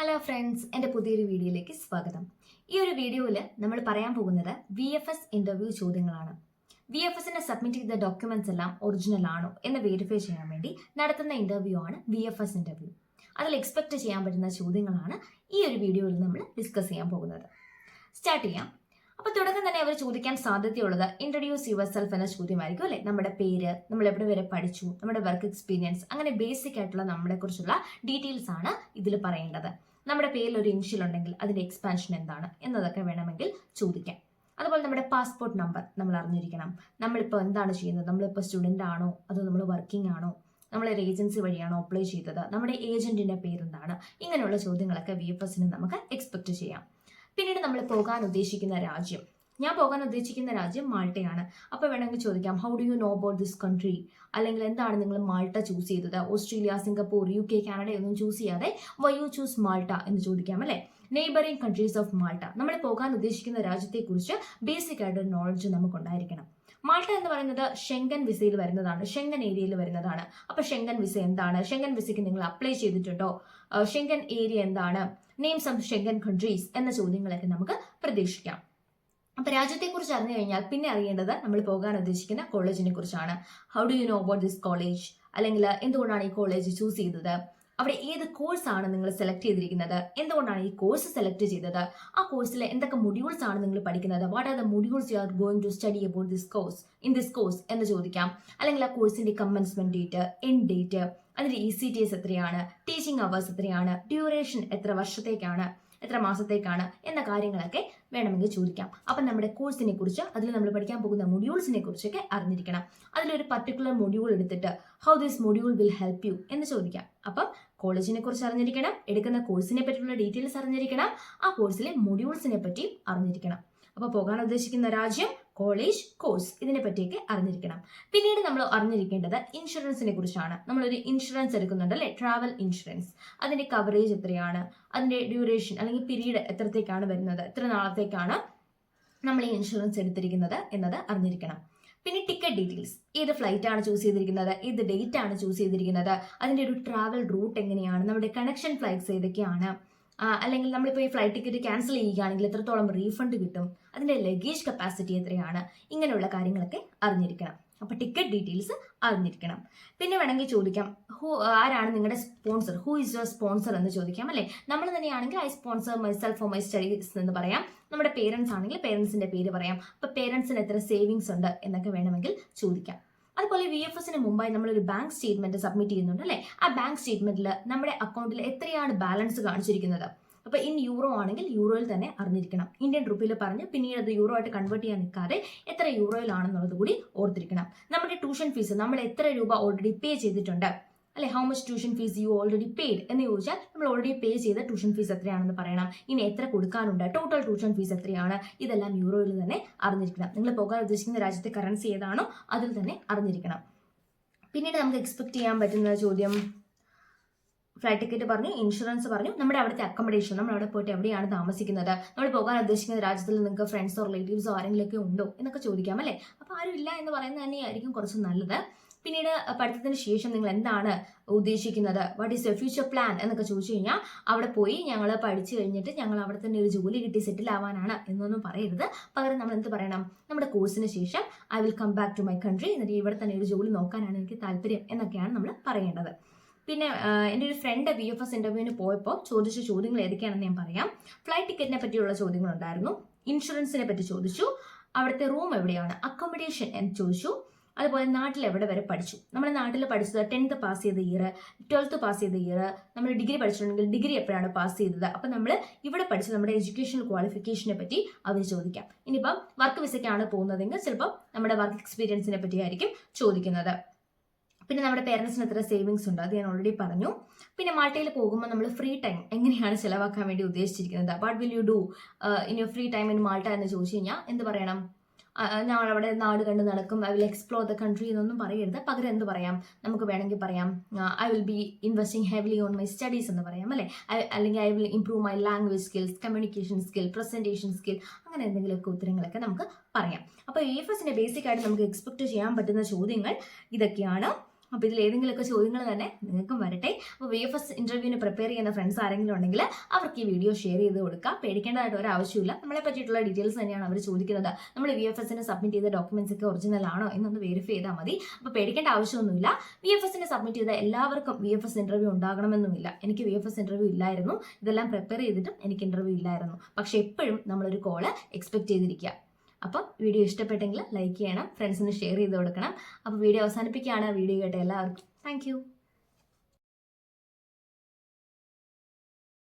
Hello friends, എൻ്റെ പുതിയൊരു വീഡിയോയിലേക്ക് സ്വാഗതം. ഈ ഒരു വീഡിയോയിൽ നമ്മൾ പറയാൻ പോകുന്നത് VFS ഇൻ്റർവ്യൂ ചോദ്യങ്ങളാണ്. VFSന് സബ്മിറ്റ് ചെയ്ത ഡോക്യുമെന്റ്സ് എല്ലാം ഒറിജിനൽ ആണോ എന്ന് വെരിഫൈ ചെയ്യാൻ വേണ്ടി നടത്തുന്ന ഇൻ്റർവ്യൂ ആണ് VFS ഇൻ്റർവ്യൂ. അതിൽ എക്സ്പെക്ട് ചെയ്യാൻ പറ്റുന്ന ചോദ്യങ്ങളാണ് ഈ ഒരു വീഡിയോയിൽ നമ്മൾ ഡിസ്കസ് ചെയ്യാൻ പോകുന്നത്. സ്റ്റാർട്ട് ചെയ്യാം. അപ്പോൾ തുടക്കം തന്നെ അവർ ചോദിക്കാൻ സാധ്യതയുള്ളത് ഇൻട്രൊഡ്യൂസ് യുവർ സെൽഫ് എന്ന ചോദ്യമായിരിക്കും അല്ലേ. നമ്മുടെ പേര്, നമ്മൾ എവിടെ വരെ പഠിച്ചു, നമ്മുടെ വർക്ക് എക്സ്പീരിയൻസ്, അങ്ങനെ ബേസിക് ആയിട്ടുള്ള നമ്മളെ കുറിച്ചുള്ള ഡീറ്റെയിൽസ് ആണ് ഇതിൽ പറയേണ്ടത്. നമ്മുടെ പേരിൽ ഒരു ഇനിഷ്യൽ ഉണ്ടെങ്കിൽ അതിന്റെ എക്സ്പാൻഷൻ എന്താണ് എന്നതൊക്കെ വേണമെങ്കിൽ ചോദിക്കാം. അതുപോലെ നമ്മുടെ പാസ്പോർട്ട് നമ്പർ നമ്മൾ അറിഞ്ഞിരിക്കണം. നമ്മളിപ്പോൾ എന്താണ് ചെയ്യുന്നത്, നമ്മളിപ്പോൾ സ്റ്റുഡൻ്റ് ആണോ അതോ നമ്മൾ വർക്കിംഗ് ആണോ, നമ്മളൊരു ഏജൻസി വഴിയാണോ അപ്ലൈ ചെയ്തത്, നമ്മുടെ ഏജന്റിന്റെ പേരെന്താണ്, ഇങ്ങനെയുള്ള ചോദ്യങ്ങളൊക്കെ VFSന് നമുക്ക് എക്സ്പെക്ട് ചെയ്യാം. പിന്നീട് നമ്മൾ പോകാൻ ഉദ്ദേശിക്കുന്ന രാജ്യം, ഞാൻ പോകാൻ ഉദ്ദേശിക്കുന്ന രാജ്യം മാൾട്ടയാണ്. അപ്പോൾ വേണമെങ്കിൽ ചോദിക്കാം how do you know about this country, അല്ലെങ്കിൽ എന്താണ് നിങ്ങൾ മാൾട്ട ചൂസ് ചെയ്തത്, ഓസ്ട്രേലിയ, സിംഗപ്പൂർ, UK, കാനഡ ഒന്നും ചൂസ് ചെയ്യാതെ വൈ യു ചൂസ് മാൾട്ട എന്ന് ചോദിക്കാം അല്ലേ. നെയ്ബറിംഗ് കൺട്രീസ് ഓഫ് മാൾട്ട, നമ്മൾ പോകാൻ ഉദ്ദേശിക്കുന്ന രാജ്യത്തെക്കുറിച്ച് ബേസിക് ആയിട്ട് നോളജ് നമുക്കുണ്ടായിരിക്കണം. മാൾട്ട എന്ന് പറയുന്നത് ഷെങ്കൻ വിസയിൽ വരുന്നതാണ്, ഷെങ്കൻ ഏരിയയിൽ വരുന്നതാണ്. അപ്പൊ ഷെങ്കൻ വിസ എന്താണ്, ഷെങ്കൻ വിസയ്ക്ക് നിങ്ങൾ അപ്ലൈ ചെയ്തിട്ടുണ്ടോ, ഷെങ്കൻ ഏരിയ എന്താണ്, നെയിംസ് ഓഫ് ഷെങ്കൻ കൺട്രീസ് എന്ന ചോദ്യങ്ങളൊക്കെ നമുക്ക് പ്രതീക്ഷിക്കാം. അപ്പൊ രാജ്യത്തെക്കുറിച്ച് അറിഞ്ഞു കഴിഞ്ഞാൽ പിന്നെ അറിയേണ്ടത് നമ്മൾ പോകാൻ ഉദ്ദേശിക്കുന്ന കോളേജിനെ കുറിച്ചാണ്. How do you know about this college, അല്ലെങ്കിൽ എന്തുകൊണ്ടാണ് ഈ കോളേജ് ചൂസ് ചെയ്തത്, അവിടെ ഏത് കോഴ്സ് ആണ് നിങ്ങൾ സെലക്ട് ചെയ്തിരിക്കുന്നത്, എന്തുകൊണ്ടാണ് ഈ കോഴ്സ് സെലക്ട് ചെയ്തത്, ആ കോഴ്സിൽ എന്തൊക്കെ മൊഡ്യൂൾസ് ആണ് നിങ്ങൾ പഠിക്കുന്നത്, what are the modules you are going to study about this course this course എന്ന് ചോദിക്കാം. അല്ലെങ്കിൽ ആ കോഴ്സിന്റെ കമൻസ്മെന്റ് ഡേറ്റ്, എൻഡ് ഡേറ്റ്, അതിന്റെ ECTS എത്രയാണ്, ടീച്ചിങ് അവേഴ്സ് എത്രയാണ്, ഡ്യൂറേഷൻ എത്ര വർഷത്തേക്കാണ്, എത്ര മാസത്തേക്കാണ് എന്ന കാര്യങ്ങളൊക്കെ വേണമെങ്കിൽ ചോദിക്കാം. അപ്പം നമ്മുടെ കോഴ്സിനെ കുറിച്ച്, അതിൽ നമ്മൾ പഠിക്കാൻ പോകുന്ന മൊഡ്യൂൾസിനെ കുറിച്ചൊക്കെ അറിഞ്ഞിരിക്കണം. അതിലൊരു പർട്ടിക്കുലർ മൊഡ്യൂൾ എടുത്തിട്ട് how this module will help you എന്ന് ചോദിക്കാം. അപ്പം കോളേജിനെ കുറിച്ച് അറിഞ്ഞിരിക്കണം, എടുക്കുന്ന കോഴ്സിനെ പറ്റിയുള്ള ഡീറ്റെയിൽസ് അറിഞ്ഞിരിക്കണം, ആ കോഴ്സിലെ മൊഡ്യൂൾസിനെ പറ്റി അറിഞ്ഞിരിക്കണം. അപ്പോൾ പോകാൻ ഉദ്ദേശിക്കുന്ന രാജ്യം, കോളേജ്, കോഴ്സ്, ഇതിനെ പറ്റിയൊക്കെ അറിഞ്ഞിരിക്കണം. പിന്നീട് നമ്മൾ അറിഞ്ഞിരിക്കേണ്ടത് ഇൻഷുറൻസിനെ കുറിച്ചാണ്. നമ്മളൊരു ഇൻഷുറൻസ് എടുക്കുന്നുണ്ട് അല്ലേ, ട്രാവൽ ഇൻഷുറൻസ്, അതിന്റെ കവറേജ് എത്രയാണ്, അതിന്റെ ഡ്യൂറേഷൻ അല്ലെങ്കിൽ പീരീഡ് എത്രത്തേക്കാണ് വരുന്നത്, എത്ര നാളത്തേക്കാണ് നമ്മൾ ഈ ഇൻഷുറൻസ് എടുത്തിരിക്കുന്നത് എന്നത് അറിഞ്ഞിരിക്കണം. പിന്നെ ടിക്കറ്റ് ഡീറ്റെയിൽസ്, ഏത് ഫ്ലൈറ്റ് ആണ് ചൂസ് ചെയ്തിരിക്കുന്നത്, ഏത് ഡേറ്റ് ആണ് ചൂസ് ചെയ്തിരിക്കുന്നത്, അതിന്റെ ഒരു ട്രാവൽ റൂട്ട് എങ്ങനെയാണ്, നമ്മുടെ കണക്ഷൻ ഫ്ലൈറ്റ്സ് ഏതൊക്കെയാണ്, അല്ലെങ്കിൽ നമ്മളിപ്പോൾ ഈ ഫ്ലൈറ്റ് ടിക്കറ്റ് ക്യാൻസൽ ചെയ്യുകയാണെങ്കിൽ എത്രത്തോളം റീഫണ്ട് കിട്ടും, അതിന്റെ ലഗേജ് കപ്പാസിറ്റി എത്രയാണ്, ഇങ്ങനെയുള്ള കാര്യങ്ങളൊക്കെ അറിഞ്ഞിരിക്കണം. അപ്പൊ ടിക്കറ്റ് ഡീറ്റെയിൽസ് അറിഞ്ഞിരിക്കണം. പിന്നെ വേണമെങ്കിൽ ചോദിക്കാം ആരാണ് നിങ്ങളുടെ sponsor, who is your sponsor എന്ന് ചോദിക്കാം അല്ലെ. നമ്മൾ തന്നെയാണെങ്കിൽ I sponsor my self for my studies എന്ന് പറയാം. നമ്മുടെ പേരൻസ് ആണെങ്കിൽ പേരൻസിന്റെ പേര് പറയാം. അപ്പൊ പേരൻസിന് എത്ര സേവിങ്സ് ഉണ്ട് എന്നൊക്കെ വേണമെങ്കിൽ ചോദിക്കാം. അതുപോലെ VFSന് മുമ്പായി നമ്മളൊരു ബാങ്ക് സ്റ്റേറ്റ്മെന്റ് സബ്മിറ്റ് ചെയ്യുന്നുണ്ട് അല്ലേ. ആ ബാങ്ക് സ്റ്റേറ്റ്മെന്റിൽ നമ്മുടെ അക്കൗണ്ടിൽ എത്രയാണ് ബാലൻസ് കാണിച്ചിരിക്കുന്നത്, അപ്പൊ ഇൻ യൂറോ ആണെങ്കിൽ യൂറോയിൽ തന്നെ അറിഞ്ഞിരിക്കണം. ഇന്ത്യൻ റുപ്പിയിൽ പറഞ്ഞ് പിന്നീട് അത് യൂറോ ആയിട്ട് കൺവേർട്ട് ചെയ്യാൻ നിൽക്കാതെ എത്ര യൂറോയിലാണെന്നുള്ളത് കൂടി ഓർത്തിരിക്കണം. നമ്മുടെ ട്യൂഷൻ ഫീസ് നമ്മൾ എത്ര രൂപ ഓൾറെഡി പേ ചെയ്തിട്ടുണ്ട് അല്ലെ, how much tuition fees you already paid എന്ന് ചോദിച്ചാൽ നമ്മൾ ഓൾറെഡി പേ ചെയ്ത ട്യൂഷൻ ഫീസ് എത്രയാണെന്ന് പറയണം. ഇനി എത്ര കൊടുക്കാനുണ്ട്, ടോട്ടൽ ട്യൂഷൻ ഫീസ് എത്രയാണ്, ഇതെല്ലാം യൂറോയിൽ തന്നെ അറിഞ്ഞിരിക്കണം. നിങ്ങൾ പോകാൻ ഉദ്ദേശിക്കുന്ന രാജ്യത്തെ കറൻസി ഏതാണോ അതിൽ തന്നെ അറിഞ്ഞിരിക്കണം. പിന്നീട് നമുക്ക് എക്സ്പെക്ട് ചെയ്യാൻ പറ്റുന്ന ചോദ്യം, ഫ്ലൈറ്റ് ടിക്കറ്റ് പറഞ്ഞു, ഇൻഷുറൻസ് പറഞ്ഞു, നമ്മുടെ അവിടുത്തെ അക്കോമഡേഷൻ, നമ്മൾ അവിടെ പോയിട്ട് എവിടെയാണ് താമസിക്കുന്നത്, നമ്മൾ പോകാൻ ഉദ്ദേശിക്കുന്ന രാജ്യത്തിൽ നിങ്ങൾക്ക് ഫ്രണ്ട്സോ റിലേറ്റീവ്സോ ആരെങ്കിലുമൊക്കെ ഉണ്ടോ എന്നൊക്കെ ചോദിക്കാം അല്ലേ. അപ്പോൾ ആരും ഇല്ല എന്ന് പറയുന്നത് തന്നെയായിരിക്കും കുറച്ച് നല്ലത്. പിന്നീട് പഠിത്തത്തിന് ശേഷം നിങ്ങൾ എന്താണ് ഉദ്ദേശിക്കുന്നത്, what is your future plan എന്നൊക്കെ ചോദിച്ചു കഴിഞ്ഞാൽ അവിടെ പോയി ഞങ്ങൾ പഠിച്ചു കഴിഞ്ഞിട്ട് ഞങ്ങൾ അവിടെ തന്നെ ഒരു ജോലി കിട്ടി സെറ്റിൽ ആവാനാണ് എന്നൊന്നും പറയരുത്. പകരം നമ്മൾ എന്ത് പറയണം, നമ്മുടെ കോഴ്സിന് ശേഷം I will come back to my country, എന്നിട്ട് ഇവിടെ തന്നെ ഒരു ജോലി നോക്കാനാണ് എനിക്ക് താല്പര്യം എന്നൊക്കെയാണ് നമ്മൾ പറയേണ്ടത്. പിന്നെ എൻ്റെ ഒരു ഫ്രണ്ട് VFS ഇന്റർവ്യൂവിന് പോയപ്പോൾ ചോദിച്ച ചോദ്യങ്ങൾ ഏതൊക്കെയാണെന്ന് ഞാൻ പറയാം. ഫ്ലൈറ്റ് ടിക്കറ്റിനെ പറ്റിയുള്ള ചോദ്യങ്ങളുണ്ടായിരുന്നു, ഇൻഷുറൻസിനെ പറ്റി ചോദിച്ചു, അവിടുത്തെ റൂം എവിടെയാണ്, അക്കോമഡേഷൻ എന്ന് ചോദിച്ചു, അതുപോലെ നാട്ടിൽ എവിടെ വരെ പഠിച്ചു, നമ്മുടെ നാട്ടിൽ പഠിച്ചത് 10th പാസ് ചെയ്ത ഇയർ, 12th പാസ് ചെയ്ത ഇയർ, നമ്മൾ ഡിഗ്രി പഠിച്ചിട്ടുണ്ടെങ്കിൽ ഡിഗ്രി എപ്പോഴാണ് പാസ് ചെയ്തത്, അപ്പം നമ്മൾ ഇവിടെ പഠിച്ച നമ്മുടെ എഡ്യൂക്കേഷണൽ ക്വാളിഫിക്കേഷനെ പറ്റി അവർ ചോദിക്കാം. ഇനിയിപ്പം വർക്ക് വിസയ്ക്കാണ് പോകുന്നതെങ്കിൽ ചിലപ്പോൾ നമ്മുടെ വർക്ക് എക്സ്പീരിയൻസിനെ പറ്റിയായിരിക്കും ചോദിക്കുന്നത്. പിന്നെ നമ്മുടെ പേരൻസിന് എത്ര സേവിങ്സ് ഉണ്ട്, അത് ഞാൻ ഓൾറെഡി പറഞ്ഞു. പിന്നെ മാൾട്ടയിൽ പോകുമ്പോൾ നമ്മൾ ഫ്രീ ടൈം എങ്ങനെയാണ് ചിലവാക്കാൻ വേണ്ടി ഉദ്ദേശിച്ചിരിക്കുന്നത്, what will you do in your free time in Malta എന്ന് ചോദിച്ചു കഴിഞ്ഞാൽ എന്ത് പറയണം, ഞാൻ അവിടെ നാട് കണ്ട് നടക്കും, I will explore the country എന്നൊന്നും പറയരുത്. പകരം എന്ത് പറയാം, നമുക്ക് വേണമെങ്കിൽ പറയാം I will be investing heavily on my studies എന്ന് പറയാം അല്ലേ. അല്ലെങ്കിൽ I will improve my language skills, communication skill, presentation skill, അങ്ങനെ എന്തെങ്കിലുമൊക്കെ ഉത്തരങ്ങളൊക്കെ നമുക്ക് പറയാം. അപ്പോൾ VFSന്റെ ബേസിക് ആയിട്ട് നമുക്ക് എക്സ്പെക്ട് ചെയ്യാൻ പറ്റുന്ന ചോദ്യങ്ങൾ ഇതൊക്കെയാണ്. അപ്പോൾ ഇതിൽ ഏതെങ്കിലുമൊക്കെ ചോദ്യങ്ങൾ തന്നെ നിങ്ങൾക്കും വരട്ടെ. അപ്പോൾ VFS ഇൻ്റർവ്യൂവിന് പ്രിപ്പയർ ചെയ്യുന്ന ഫ്രണ്ട്സ് ആരെങ്കിലും ഉണ്ടെങ്കിൽ അവർക്ക് ഈ വീഡിയോ ഷെയർ ചെയ്ത് കൊടുക്കുക. പേടിക്കേണ്ടതായിട്ട് ഒരു ആവശ്യമില്ല. നമ്മളെ പറ്റിയിട്ടുള്ള ഡീറ്റെയിൽസ് തന്നെയാണ് അവർ ചോദിക്കുന്നത്. നമ്മൾ VFSന് സബ്മിറ്റ് ചെയ്ത ഡോക്യുമെന്റ്സ് ഒക്കെ ഒറിജിനൽ ആണോ എന്നൊന്ന് വെരിഫൈ ചെയ്താൽ മതി. അപ്പോൾ പേടിക്കേണ്ട ആവശ്യമൊന്നുമില്ല. VFSന് സബ്മിറ്റ് ചെയ്ത എല്ലാവർക്കും VFS ഇൻ്റർവ്യൂ ഉണ്ടാകണമെന്നുമില്ല. എനിക്ക് VFS ഇൻ്റർവ്യൂ ഇല്ലായിരുന്നു. ഇതെല്ലാം പ്രിപ്പയർ ചെയ്തിട്ടും എനിക്ക് ഇൻ്റർവ്യൂ ഇല്ലായിരുന്നു. പക്ഷേ എപ്പോഴും നമ്മളൊരു കോള് എക്സ്പെക്ട് ചെയ്തിരിക്കുക. അപ്പം വീഡിയോ ഇഷ്ടപ്പെട്ടെങ്കിൽ ലൈക്ക് ചെയ്യണം, ഫ്രണ്ട്സിന് ഷെയർ ചെയ്ത് കൊടുക്കണം. അപ്പോൾ വീഡിയോ അവസാനിപ്പിക്കുകയാണ്. വീഡിയോ കേട്ട എല്ലാവർക്കും താങ്ക് യു.